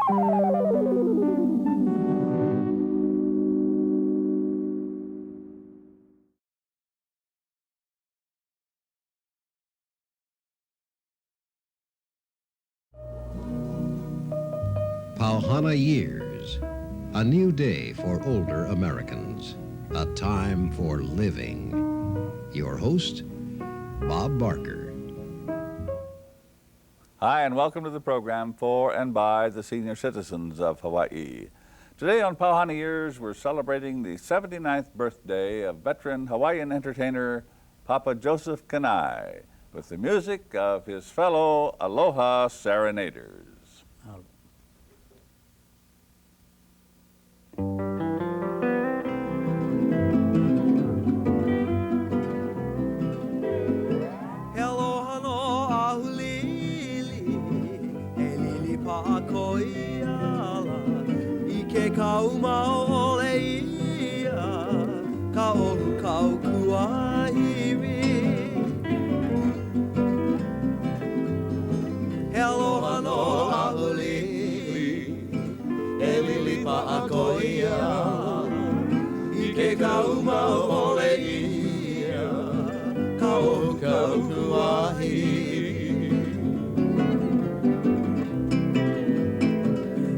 Hana years, a new day for older Americans, a time for living. Your host, Bob Barker. Hi, and welcome to the program for and by the senior citizens of Hawaii. Today on Hana Years, we're celebrating the 79th birthday of veteran Hawaiian entertainer Papa Joseph Kanae with the music of his fellow Aloha Serenaders. Kaumau ole ia, ka ohu kau kua iwi. He aloha no ahuli, e lili pa'ako ia, I ke kaumau ole ia, ka ohu kau kua iwi.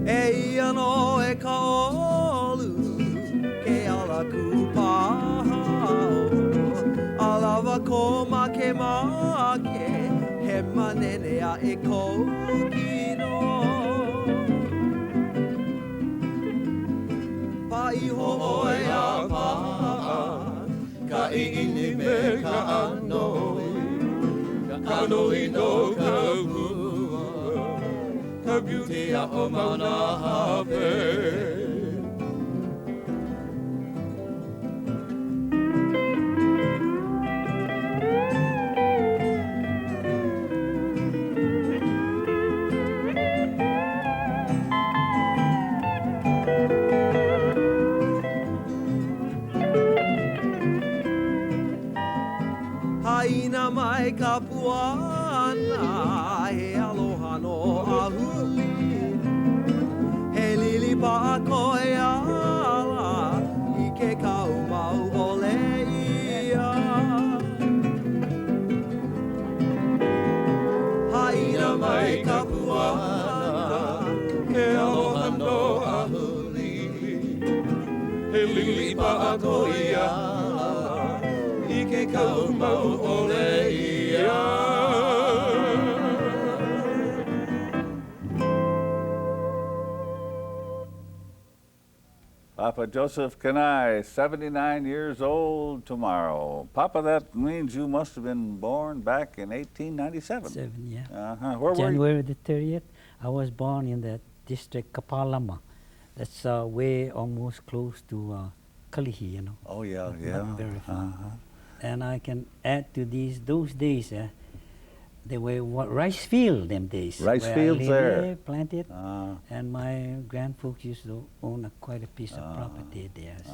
E ia no e ka olu, ke ala ku pahao, alawa ko make make, he manene a e kokino. Paiho oe a paha, ka iini me ka anoi, ka noi no ka hua, ka beauty a o mauna hape. Haina mai ka puana, he aloha no ahuli, he lili pa'ako e ala, I ke kaumau ole ia. Haina mai ka puana, he aloha no ahuli, he lili pa'ako e ala, I ke kaumau ole ia. Papa Joseph Kanae, 79 years old tomorrow. Papa, that means you must have been born back in 1897. Yeah. Uh-huh. Where were January the 30th, I was born in the district Kapalama. That's way almost close to Kalihi, you know. Oh, yeah, yeah. Not very far. And I can add to those days, they were rice field them days. Rice fields there. Planted, and my grandfolks used to own quite a piece of property there. So,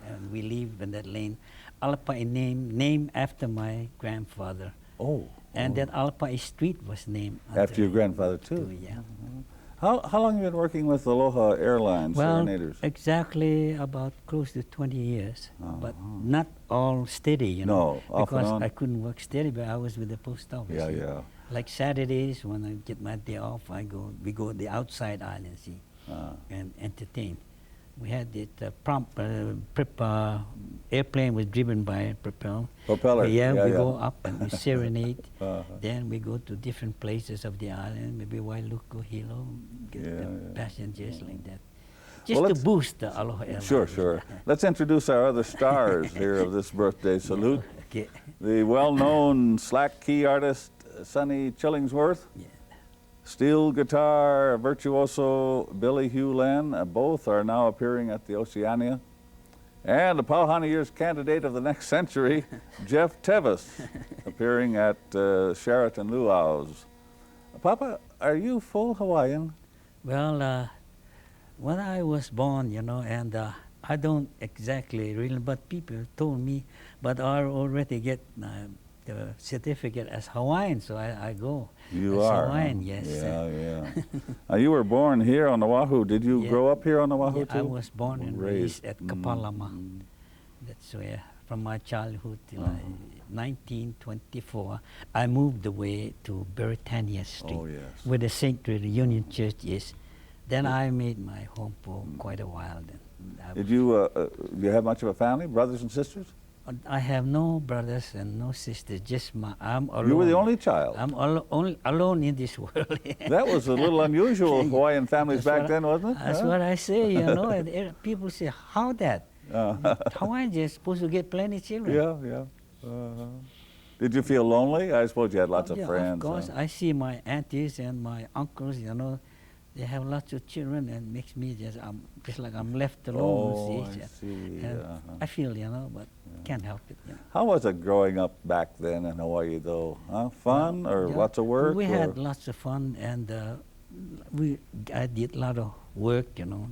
and we live in that lane. Alapa'i named after my grandfather. Oh. And that Alapa'i Street was named after your grandfather too. Yeah. Mm-hmm. How long have you been working with Aloha Airlines Serenaders? Exactly about close to 20 years, but not all steady, you know. No, because I couldn't work steady, but I was with the post office. Yeah, yeah. Like Saturdays when I get my day off, we go to the outside island, and entertain. We had it airplane was driven by a propeller. Yeah, we go up and we serenade. Then we go to different places of the island, maybe Wailuku, Hilo, get the passengers like that. Just to boost the Aloha Airlines. Sure. Let's introduce our other stars here of this birthday salute. Okay. The well-known slack key artist, Sonny Chillingsworth. Yeah. Steel guitar virtuoso Billy Hewland, both are now appearing at the Oceania. And the Hana Years candidate of the next century, Jeff Tevis, appearing at Sheraton Luau's. Papa, are you full Hawaiian? Well, when I was born, you know, and I don't exactly really, but people told me, but I already get the certificate as Hawaiian, so I go. You as are Hawaiian, huh? yes. Yeah. Now you were born here on Oahu. Did you grow up here on Oahu too? I was born and raised at Kapalama. That's where, from my childhood till 1924, I moved away to Beretania Street, where the Sanctuary Union Church is. Then I made my home for quite a while. Then. Did you you have much of a family, brothers and sisters? I have no brothers and no sisters. Just I'm alone. You were the only child. I'm alone in this world. That was a little unusual. Hawaiian families back then, wasn't it? That's what I say. You know, and people say, "How that? Hawaiians are supposed to get plenty of children." Yeah. Did you feel lonely? I suppose you had lots of friends. Of course, I see my aunties and my uncles. You know, they have lots of children, and makes me just like I'm left alone. Oh, I see. I feel, you know, but can't help it. You know. How was it growing up back then in Hawaii, though? Fun or lots of work? We had lots of fun, and I did a lot of work, you know,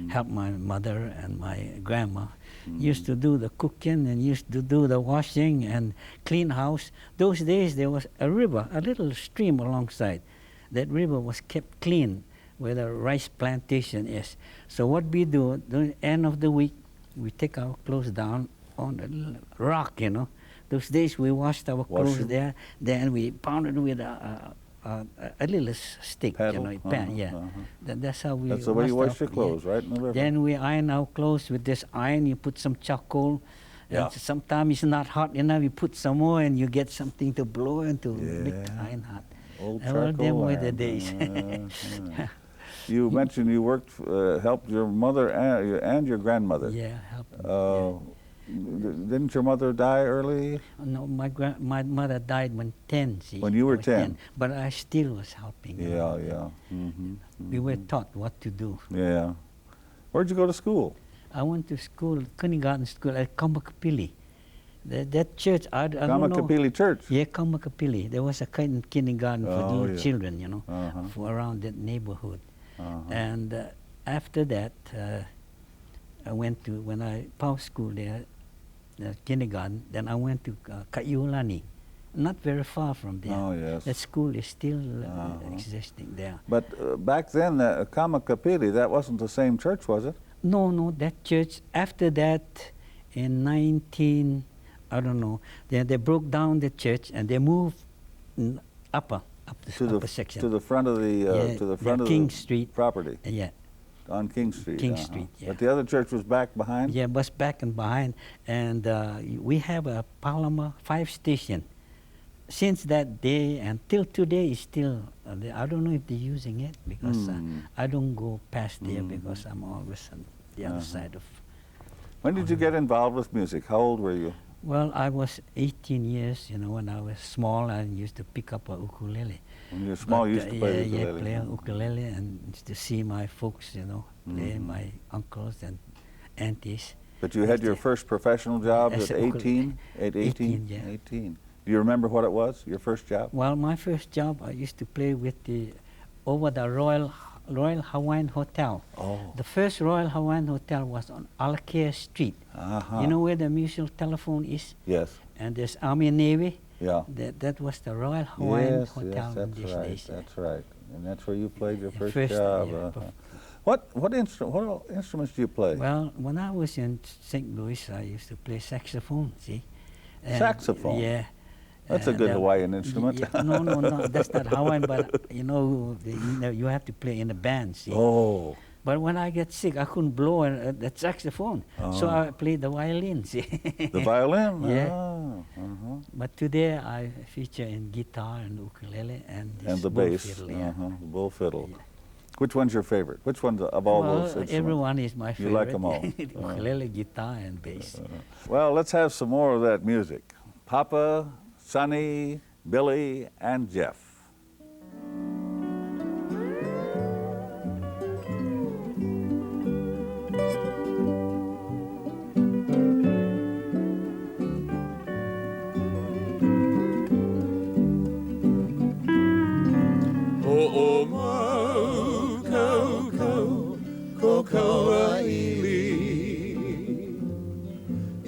helped my mother and my grandma. Used to do the cooking and used to do the washing and clean house. Those days there was a river, a little stream alongside. That river was kept clean where the rice plantation is. So what we do, during the end of the week, we take our clothes down on the rock, you know. Those days we washed our clothes there, then we pounded with a little stick, paddle? You know, That's how we. That's the way you wash your clothes, right? In the river. Then we iron our clothes with this iron. You put some charcoal. And sometimes it's not hot enough. You put some more, and you get something to blow and to make the iron hot. Old Well, them were the days. You mentioned you worked, helped your mother and your grandmother. Yeah, helped them. Didn't your mother die early? No, my mother died when 10. See, when you were 10. But I still was helping. We were taught what to do. Yeah. Where'd you go to school? I went to school, kindergarten school at Kamakapili. That church, I don't know. Kamakapili Church? Yeah, Kamakapili. There was a kindergarten for little children, you know, for around that neighborhood. And after that, I went to, when I passed school there, kindergarten, then I went to Kaiulani, not very far from there. Oh, yes. That school is still existing there. But back then, Kamakapili, that wasn't the same church, was it? No, that church, after that, in I don't know, they broke down the church and they moved up the upper section. To the front of the King Street property. Yeah. On King Street. King Street, yeah. But the other church was back behind? Yeah, was back and behind. And we have a Palama 5 station. Since that day until today is still, I don't know if they're using it because I don't go past there because I'm always on the other side of. When did you get involved with music? How old were you? Well, I was 18 years, you know, when I was small. I used to pick up a ukulele. When you were small, you used to play the ukulele? Yeah, play ukulele and used to see my folks, you know, play, my uncles and aunties. But you had your first professional job at 18? At 18? Yeah. 18. Do you remember what it was, your first job? Well, my first job, I used to play with over the Royal Hawaiian Hotel. Oh. The first Royal Hawaiian Hotel was on Alakea Street. You know where the mutual telephone is? Yes. And there's Army and Navy. Yeah. That was the Royal Hawaiian Hotel in these days. That's right. And that's where you played your first job. Yeah. What instruments do you play? Well, when I was in St. Louis, I used to play saxophone, see? And saxophone? Yeah. That's a good Hawaiian instrument. No, that's not Hawaiian, but you have to play in a band, see? Oh. But when I get sick, I couldn't blow that saxophone, so I played the violin, see? The violin? Yeah. But today I feature in guitar and ukulele and the bass, fiddle, the bull fiddle. Yeah. Which one's your favorite? Which one of all those instruments? Everyone is my favorite. You like them all? Ukulele, guitar, and bass. Well, let's have some more of that music. Papa, Sonny, Billy, and Jeff.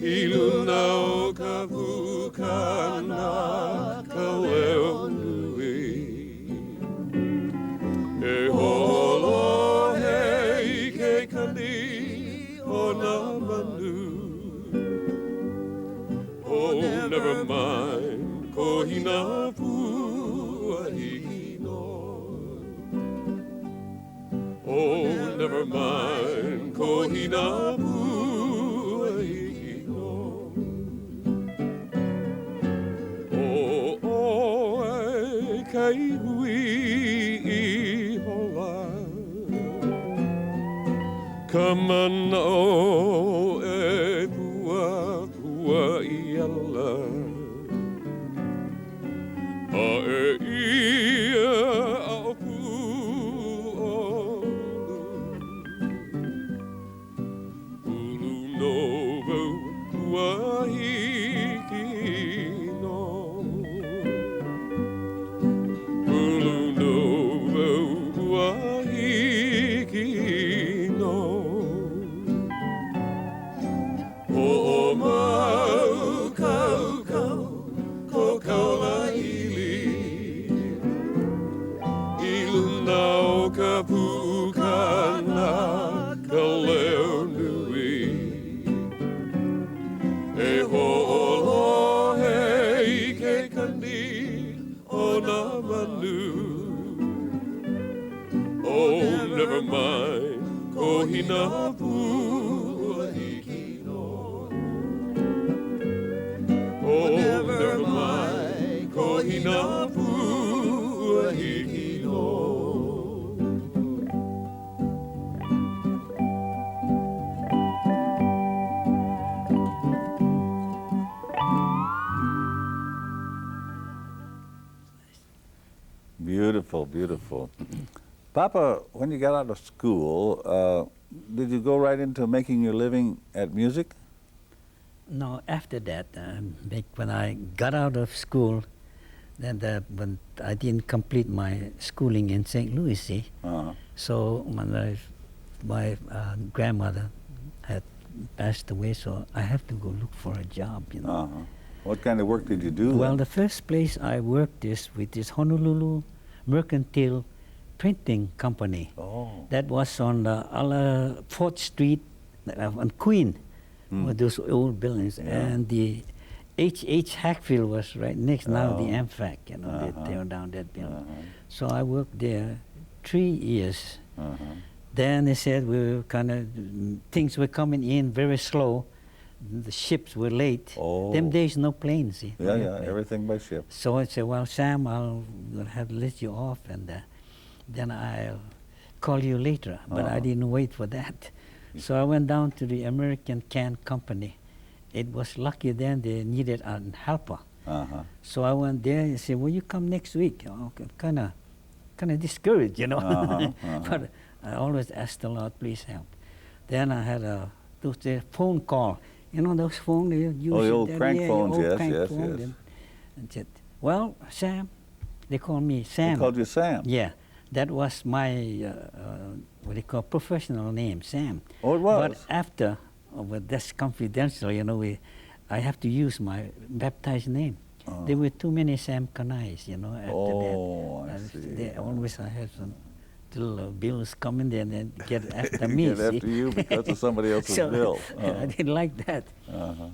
Iluna o ka pukana Oh, never mind, kohina pua'i no. Oh, ai kai hui I hola. Kamana o e pua'i ala. A e ia au Ulu no wahiki no. Ulu no wahiki no. O mau kau kau ko kaula ili. Ilu nau ka pukana ka leo nui. E holo hei ke kani o na manu. Oh, never mind, kohina pua'i no. Oh, never mind, kohina pua'i no. Beautiful, beautiful. Papa, when you got out of school, did you go right into making your living at music? No, after that, when I got out of school, then when I didn't complete my schooling in St. Louis, see? So when my grandmother had passed away, so I have to go look for a job, you know. What kind of work did you do? Well, the first place I worked is with this Honolulu Mercantile Printing Company. Oh. That was on 4th Street on Queen, with those old buildings. Yeah. And the H. Hackfield was right next, now the AmFac, you know, they tear down that building. So I worked there 3 years. Then they said things were coming in very slow. The ships were late. Oh. Them days, no planes. See? Yeah, everything by ship. So I said, well, Sam, I'll have to let you off, and then I'll call you later. But I didn't wait for that. So I went down to the American Can Company. It was lucky then they needed a helper. So I went there and said, will you come next week? Oh, kind of discouraged, you know. But I always asked the Lord, please help. Then I had a phone call. You know those phones you use? Oh, the old crank phones, yes. And said, well, Sam, they call me Sam. They called you Sam? Yeah, that was my, professional name, Sam. Oh, it was? But after, but that's confidential, you know, I have to use my baptized name. There were too many Sam Kanaes, you know, after that. I see. They always I had some little bills coming there and then get after me. Get after you because of somebody else's bill. I didn't like that.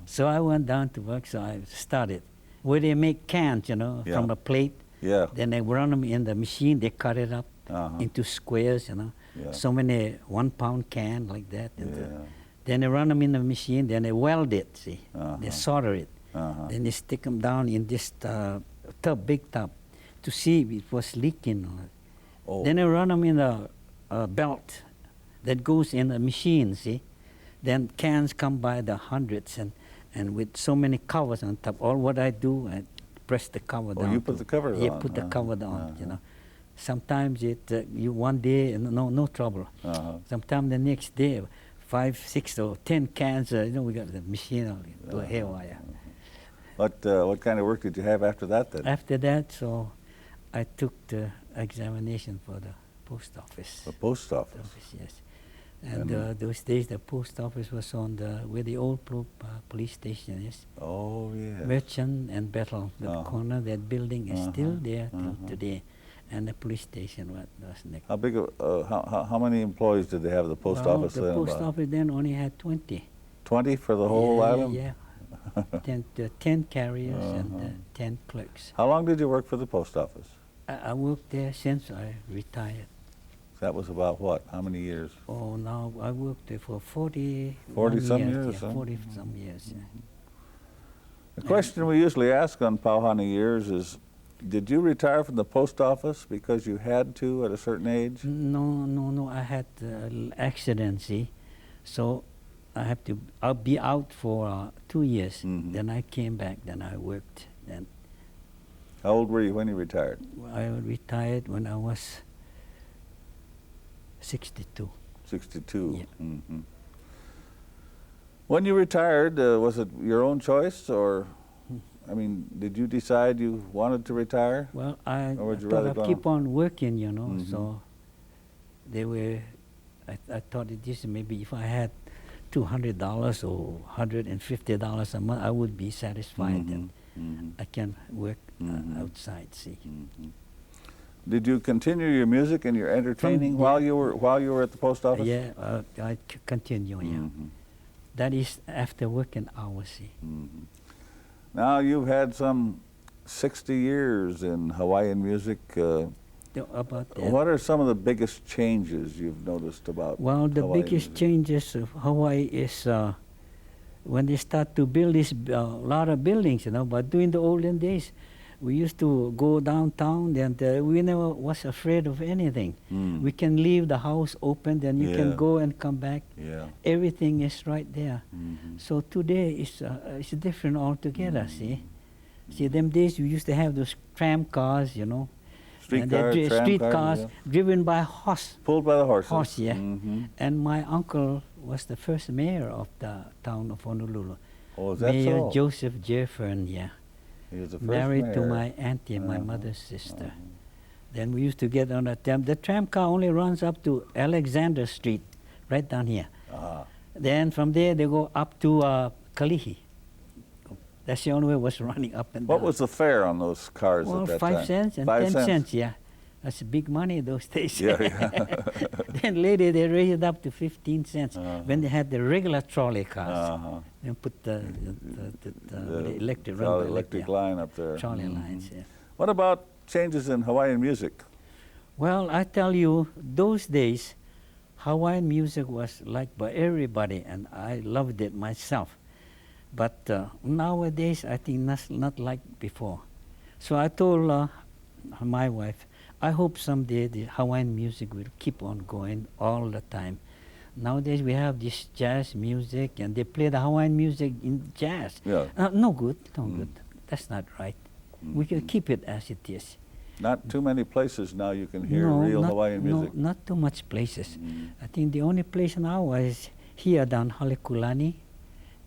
So I went down to work, so I started. Where they make cans, you know, from a plate. Yeah. Then they run them in the machine, they cut it up into squares, you know. Yeah. So many 1 pound can like that. Then they run them in the machine, then they weld it, see. They solder it. Then they stick them down in this big tub to see if it was leaking. Then they run them in a belt that goes in a machine, see. Then cans come by the hundreds and with so many covers on top. All what I do, I press the cover down. Oh, you put the cover on? Yeah, put the cover on, you know. Sometimes you one day, no trouble. Sometimes the next day, 5, 6, or 10 cans, you know, we got the machine on to a haywire. What kind of work did you have after that then? After that, so I took the examination for the post office. The post office? Yes. And those days the post office was on where the old police station is. Oh, yeah. Merchant and Battle, the corner, that building is still there till today. And the police station was next. How big? How many employees did they have at the post office then? The post office then only had 20. 20 for the whole island? Yeah. 10 carriers and 10 clerks. How long did you work for the post office? I worked there since I retired. That was about what? How many years? Oh, now I worked there for 40 some years. years, Yeah, huh? 40 some years. Yeah. The question we usually ask on Pauhana years is, did you retire from the post office because you had to at a certain age? No. I had accident, see. So I'll be out for 2 years. Then I came back, then I worked. Then How old were you when you retired? I retired when I was 62. 62. Yeah. When you retired, was it your own choice, or, I mean, did you decide you wanted to retire? Well, I would you thought rather I'd go keep on working, you know. So I thought that this maybe if I had $200 or $150 a month, I would be satisfied that I can work outside. See. Did you continue your music and your entertaining while you were at the post office? Yeah, I continue. Yeah, that is after working hours. See. Now you've had some 60 years in Hawaiian music. About that. What are some of the biggest changes you've noticed about Well, the Hawaiian biggest music? changes of Hawaii is when they start to build this lot of buildings, you know. But during the olden days, we used to go downtown, and we never was afraid of anything. We can leave the house open, then you can go and come back. Yeah. Everything is right there. So today it's different altogether. See, them days we used to have those tram cars, you know. Street cars driven by horse. Pulled by the horses. Horse, yeah. And my uncle was the first mayor of the town of Honolulu. Oh, is that Mayor so? Joseph Jeffern, yeah. He was the first Married to mayor. my auntie, my mother's sister. Then we used to get on a tram. The tram car only runs up to Alexander Street, right down here. Then from there they go up to Kalihi. That's the only way it was running up and down. What was the fare on those cars Well, at that 5 time? cents and 5 10 cents. cents, yeah. That's big money those days. Yeah. Then later they raised it up to 15 cents when they had the regular trolley cars. And put the electric, run by electric line up there. trolley lines, yeah. What about changes in Hawaiian music? Well, I tell you, those days, Hawaiian music was liked by everybody, and I loved it myself. But nowadays, I think not like before. So I told my wife, I hope someday the Hawaiian music will keep on going all the time. Nowadays we have this jazz music, and they play the Hawaiian music in jazz. Yeah. No good. That's not right. We can keep it as it is. Not too many places now you can hear real Hawaiian music. No, not too much places. I think the only place now is here down Halekulani,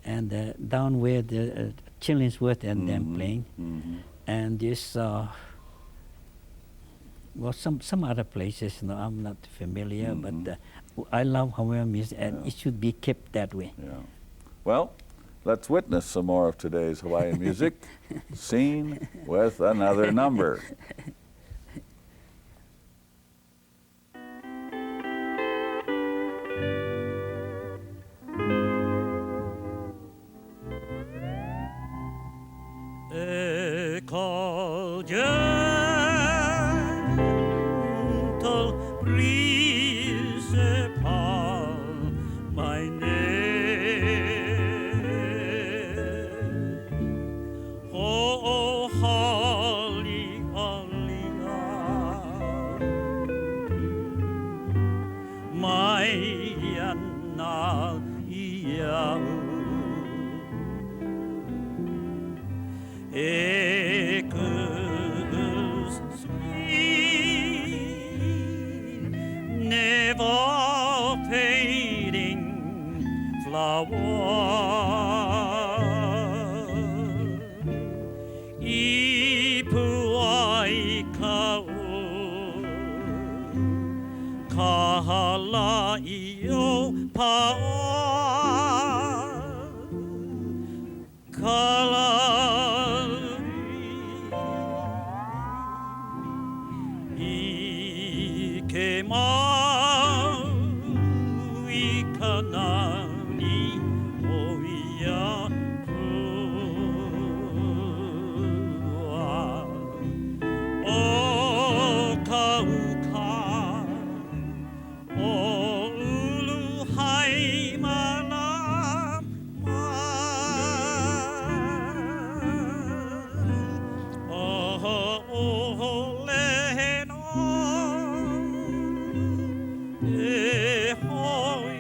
and down where the Chillingsworth and them playing, and this well, some other places. No, I'm not familiar, but I love Hawaiian music, and it should be kept that way. Yeah. Well, let's witness some more of today's Hawaiian music, seen with another number. Gentle breeze upon my neck. Oh, holly, holly, my yana, echoes sweet, never fading flower. Ipuai kau, kahalai o pao. e hoi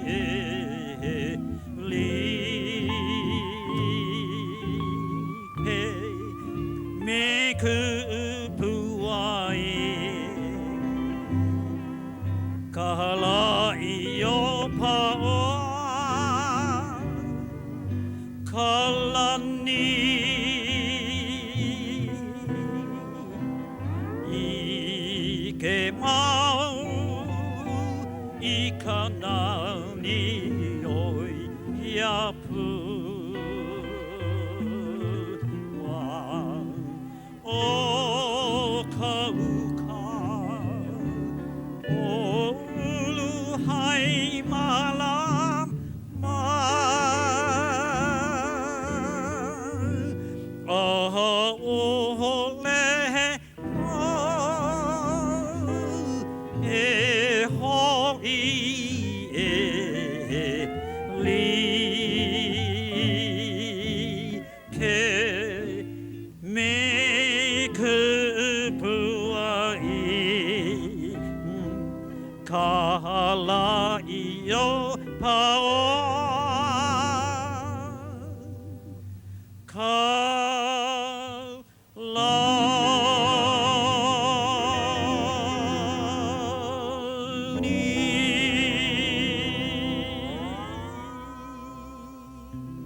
e li ke me kupua e ka hala i o paoa ka lani i ke mau i ka nani oi ia pu o ka uka o ulu hai mala ma aha o lehe e hoi e li ke me kupua i ka hala i o paoa ka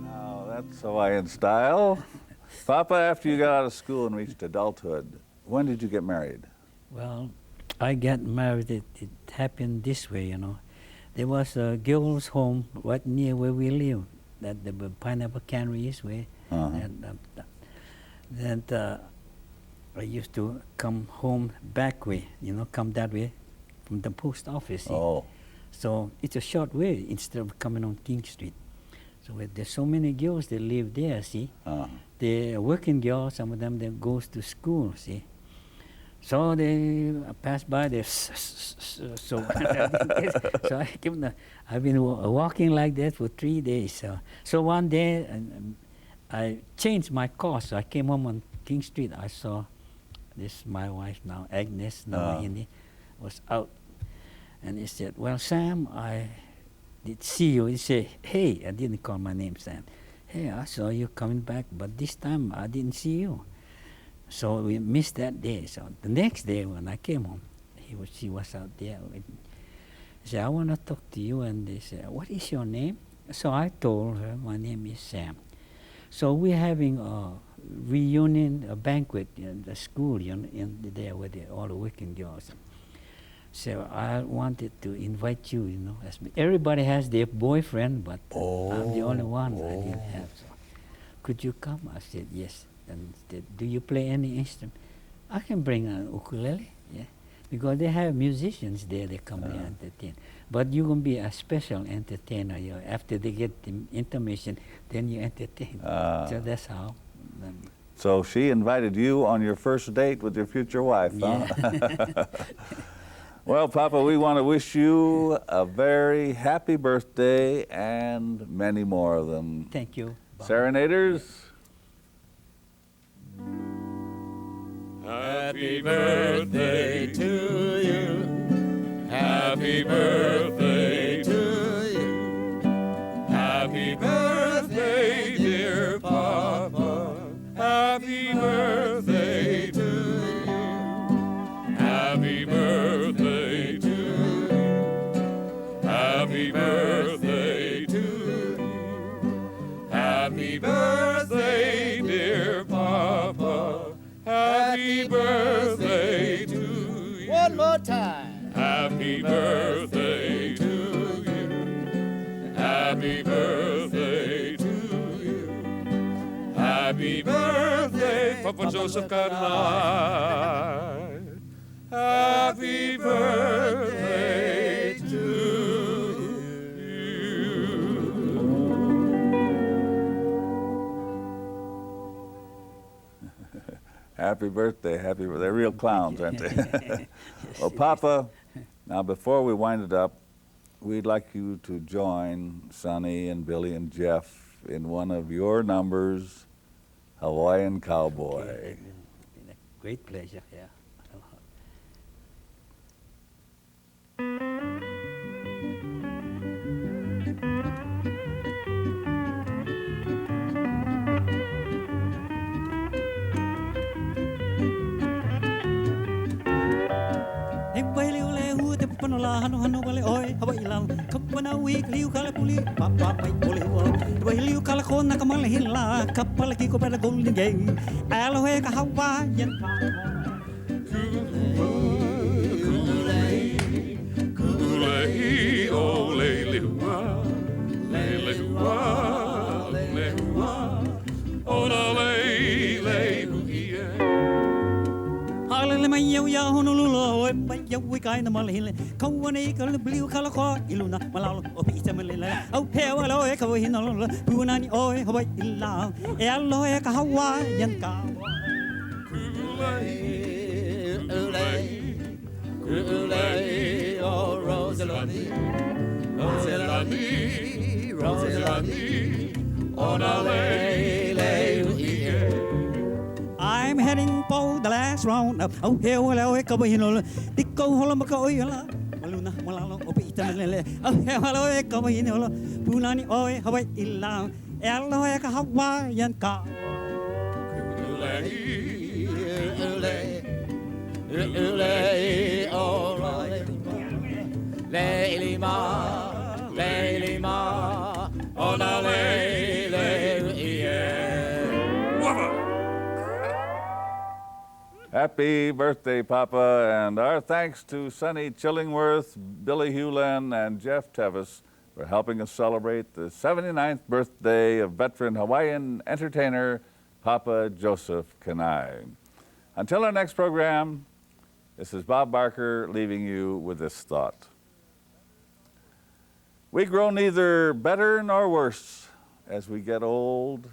Now, that's Hawaiian style. Papa, after you got out of school and reached adulthood, when did you get married? Well, I got married. It happened this way, you know. There was a girls' home right near where we live, that the Pineapple Cannery is where. And I used to come home back way, you know, come that way from the post office. See? Oh. So it's a short way instead of coming on King Street. So there's so many girls that live there, see. They're working girls, some of them that goes to school, see. So they pass by, they so so I keep I've been walking like that for 3 days. So one day I changed my course. So I came home on King Street. I saw this my wife now, Agnes, now was out, and he said, "Well, Sam, I did see you." He said, "Hey," I didn't call my name Sam. "Hey, I saw you coming back, but this time I didn't see you." So we missed that day. So the next day when I came home, she was out there. He said, "I want to talk to you." And they said, "What is your name?" So I told her, "My name is Sam." So we're having a reunion, a banquet in the school, you know, in there with all the working girls. So I wanted to invite you, you know. Everybody has their boyfriend, but I'm the only one I didn't have. So, could you come? I said, yes. And said, do you play any instrument? I can bring an ukulele, yeah. Because they have musicians there, they come there and entertain. But you're going to be a special entertainer. You know, after they get the intermission, then you entertain. So that's how. So she invited you on your first date with your future wife, Yeah. huh? Well, Papa, we want to wish you a very happy birthday and many more of them. Thank you. Bye. Serenaders. Happy birthday to you. Happy birthday to you. Happy birthday, dear Papa. Happy birthday to you. Happy birthday to you. Happy birthday to you. Happy birthday, dear Papa. Happy birthday to you. One more time. Happy birthday to you. Happy birthday to you. Happy birthday, Papa Joseph Kanae. Happy birthday to you. Happy birthday, they're real clowns, aren't they? Well, Papa, now before we wind it up, we'd like you to join Sonny and Billy and Jeff in one of your numbers, Hawaiian Cowboy. Great pleasure, yeah. la hano hano wale oi Hawaii lau kapana wi liu kala puli papa pai puli wo wai liu kala kona kamala hila kapala ki ko pada golden gate Aloha ka Hawaiian Kulei o leilua leilua leilua ona leilehuie Halele mai yau ya honolulu oi mai yau wi kai na malahile kawane kala bliu kala ko iluna malalo o pita malila au pewa lo e ka hino lo punani oi Hawaii lau e Aloha ka Hawaiian ka Kulei oh Rosalani Rosalani Rosalani ona leilehuie I'm heading for the last round of oh here wala oi ka hino dikko hola maka oi la maluna malalo o pita malile oh here wala oi ka hino lo punani oi Hawaii lau e Aloha ka Hawaiian ka Ulei oh leilima leilima ona leilehuie Happy birthday, Papa, and our thanks to Sonny Chillingworth, Billy Hewland, and Jeff Tevis for helping us celebrate the 79th birthday of veteran Hawaiian entertainer Papa Joseph Kanae. Until our next program, this is Bob Barker leaving you with this thought. We grow neither better nor worse as we get old,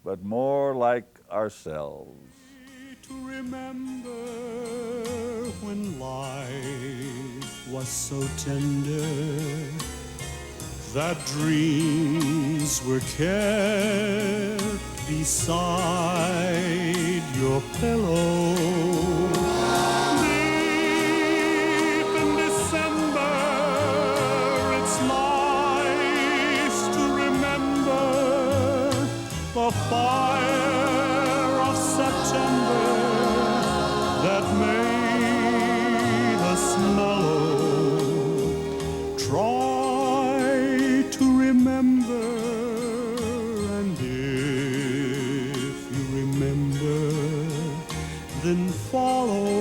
but more like ourselves. To remember when life was so tender that dreams were kept beside your pillow. Deep in December, it's nice to remember the fire of September that made us mellow. Try to remember, and if you remember, then follow